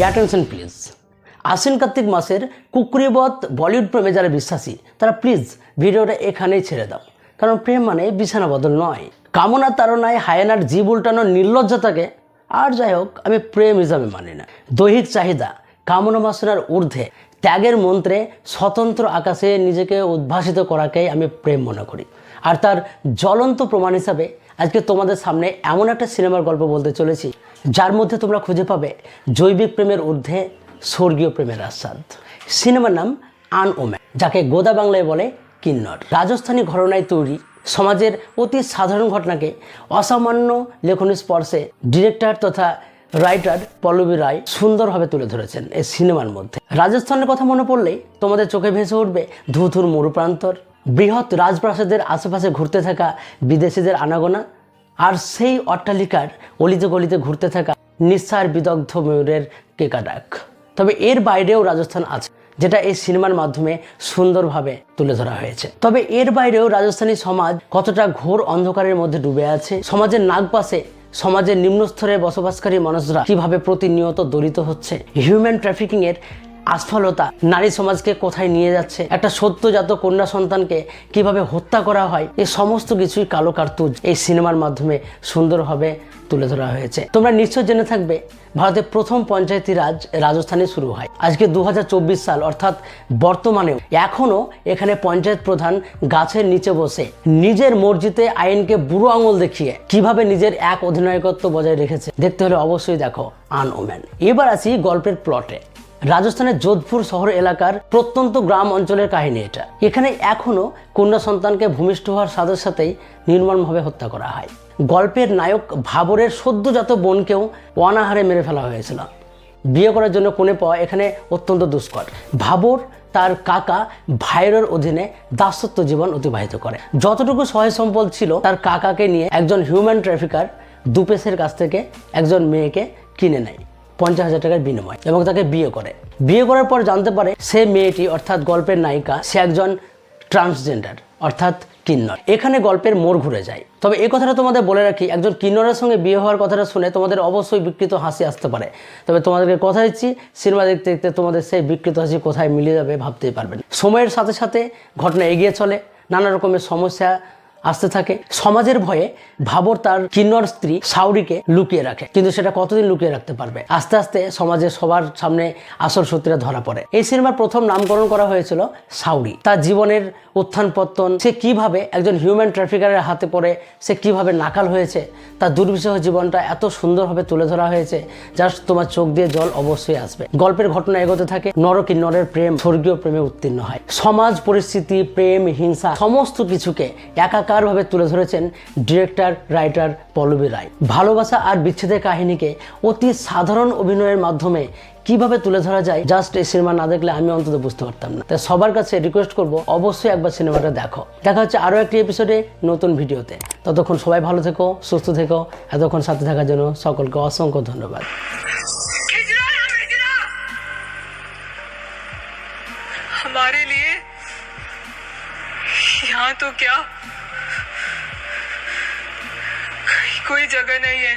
Attention please. আশ্বিন কার্তিক মাসের কুকুরিবধ বলিউড প্রেমে যারা বিশ্বাসী তারা প্লিজ ভিডিওটা এখানেই ছেড়ে দাও, কারণ প্রেম মানে বিছানা বদল নয়। কামনার তাড়নায় হায়েনার জীব উল্টানোর নির্লজ্জতাকে আর যাই হোক আমি প্রেম হিসাবে মানি না। দৈহিক চাহিদা, কামনা বাসনার ঊর্ধ্বে ত্যাগের মন্ত্রে স্বতন্ত্র আকাশে নিজেকে উদ্ভাসিত করাকেই আমি প্রেম মনে করি। আর তার জ্বলন্ত প্রমাণ হিসাবে আজকে তোমাদের সামনে এমন একটা সিনেমার গল্প বলতে চলেছি যার মধ্যে তোমরা খুঁজে পাবে জৈবিক প্রেমের ঊর্ধ্বে স্বর্গীয় প্রেমের আস্বাদ। সিনেমার নাম আনওম্যান, যাকে গোদা বাংলায় বলে কিন্নর। রাজস্থানী ঘরানায় তৈরি সমাজের অতি সাধারণ ঘটনাকে অসামান্য লেখনী স্পর্শে ডিরেক্টর তথা রাইটার পল্লবী রায় সুন্দরভাবে তুলে ধরেছেন এই সিনেমার মধ্যে। রাজস্থানের কথা মনে পড়লেই তোমাদের চোখে ভেসে উঠবে ধুধুর মরুপ্রান্তর, বৃহৎ রাজপ্রাসাদের আশেপাশে ঘুরতে থাকা বিদেশিদের আনাগোনা, আর সেই অট্টালিকার অলিতে গলিতে ঘুরতে থাকা নিঃসার বিদগ্ধ ময়ূরের কেকাডাক। তবে এর বাইরেও রাজস্থান আছে, যেটা এই সিনেমার মাধ্যমে সুন্দরভাবে তুলে ধরা হয়েছে। তবে এর বাইরেও রাজস্থানী সমাজ কতটা ঘোর অন্ধকারের মধ্যে ডুবে আছে, সমাজের নাগপাশে সমাজের নিম্নস্তরে বসবাসকারী মানুষরা কিভাবে প্রতিনিয়ত দলিত হচ্ছে, হিউম্যান ট্রাফিকিং এর আসফলতা নারী সমাজকে কোথায় নিয়ে যাচ্ছে, একটা সদ্যজাত কন্যা সন্তানকে কিভাবে হত্যা করা হয়, এই সমস্ত কিছুই কালো কার্তুজ এই সিনেমার মাধ্যমে সুন্দরভাবে তুলে ধরা হয়েছে। তোমরা নিশ্চয় জেনে থাকবে ভারতের প্রথম পঞ্চায়েতি রাজ রাজস্থানে শুরু হয়। আজকে 2024 সাল, অর্থাৎ বর্তমানেও এখনও এখানে পঞ্চায়েত প্রধান গাছের নিচে বসে নিজের মর্জিতে আইনকে বুড়ো আঙুল দেখিয়ে কিভাবে নিজের এক অধিনায়কত্ব বজায় রেখেছে। দেখতে হলে অবশ্যই দেখো আনওম্যান। এবার আসি গল্পের প্লটে। রাজস্থানের যোধপুর শহর এলাকার প্রত্যন্ত গ্রাম অঞ্চলের কাহিনী এটা। এখানে এখনো কন্যা সন্তানকে ভূমিষ্ঠ হওয়ার সাথে সাথেই নির্মমভাবে হত্যা করা হয়। গল্পের নায়ক ভাবরের সদ্যজাত বোনকেও অনাহারে মেরে ফেলা হয়েছিল। বিয়ে করার জন্য কোণে পাওয়া এখানে অত্যন্ত দুষ্কর। ভাবর তার কাকা ভাইয়ের অধীনে দাসত্ব জীবন অতিবাহিত করে। যতটুকু সহায় সম্পদ ছিল তার কাকাকে নিয়ে একজন হিউম্যান ট্রাফিকার দুপেশের কাছ থেকে একজন মেয়েকে কিনে নেয় 50,000 টাকার বিনিময় এবং তাকে বিয়ে করে। বিয়ে করার পর জানতে পারে সে মেয়েটি, অর্থাৎ গল্পের নায়িকা, সে একজন ট্রান্সজেন্ডার অর্থাৎ কিন্নর। এখানে গল্পের মোড় ঘুরে যায়। তবে এই কথাটা তোমাদের বলে রাখি, একজন কিন্নরের সঙ্গে বিয়ে হওয়ার কথাটা শুনে তোমাদের অবশ্যই বিকৃত হাসি আসতে পারে। তবে তোমাদেরকে কথা দিচ্ছি, সিনেমা দেখতে দেখতে তোমাদের সেই বিকৃত হাসি কোথায় মিলিয়ে যাবে ভাবতেই পারবেন। সময়ের সাথে সাথে ঘটনা এগিয়ে চলে, নানা রকমের সমস্যা আসতে থাকে। সমাজের ভয়ে ভাবর তার কিন্নর স্ত্রী সাউরিকে লুকিয়ে রাখে, কিন্তু সেটা কতদিন লুকিয়ে রাখতে পারবে। আস্তে আস্তে সমাজের সবার সামনে আসল সত্যিটা ধরা পড়ে। এই সিনেমার প্রথম নামকরণ করা হয়েছিল সাউরি। তার জীবনের উত্থান পত্তন, সে কিভাবে একজন হিউম্যান ট্রাফিকারের হাতে পড়ে সে কিভাবে নাকাল হয়েছে, তার দুর্বিষহ জীবনটা এত সুন্দরভাবে তুলে ধরা হয়েছে যা তোমার চোখ দিয়ে জল অবশ্যই আসবে। গল্পের ঘটনা এগোতে থাকে, নর কিন্নরের প্রেম স্বর্গীয় প্রেমে উত্তীর্ণ হয়। সমাজ পরিস্থিতি, প্রেম, হিংসা সমস্ত কিছুকে একাকারভাবে তুলে ধরেছেন ডিরেক্টর রাইটার পল্লবী রায়। ভালোবাসা আর বিচ্ছেদের কাহিনীকে অতি সাধারণ অভিনয়ের মাধ্যমে কিভাবে তুলে ধরা যায়, জাস্ট এই সিনেমা না দেখলে আমি অন্তত বুঝতে পারতাম না। তাই সবার কাছে রিকোয়েস্ট করব, অবশ্যই একবার সিনেমাটা দেখো। দেখা হচ্ছে আরও একটি এপিসোডে নতুন ভিডিওতে। ততক্ষণ সবাই ভালো থেকো, সুস্থ থেকো। এতক্ষণ সাথে থাকার জন্য সকলকে অসংখ্য ধন্যবাদ। हमारे लिए यहाँ तो क्या कोई जगह नहीं है।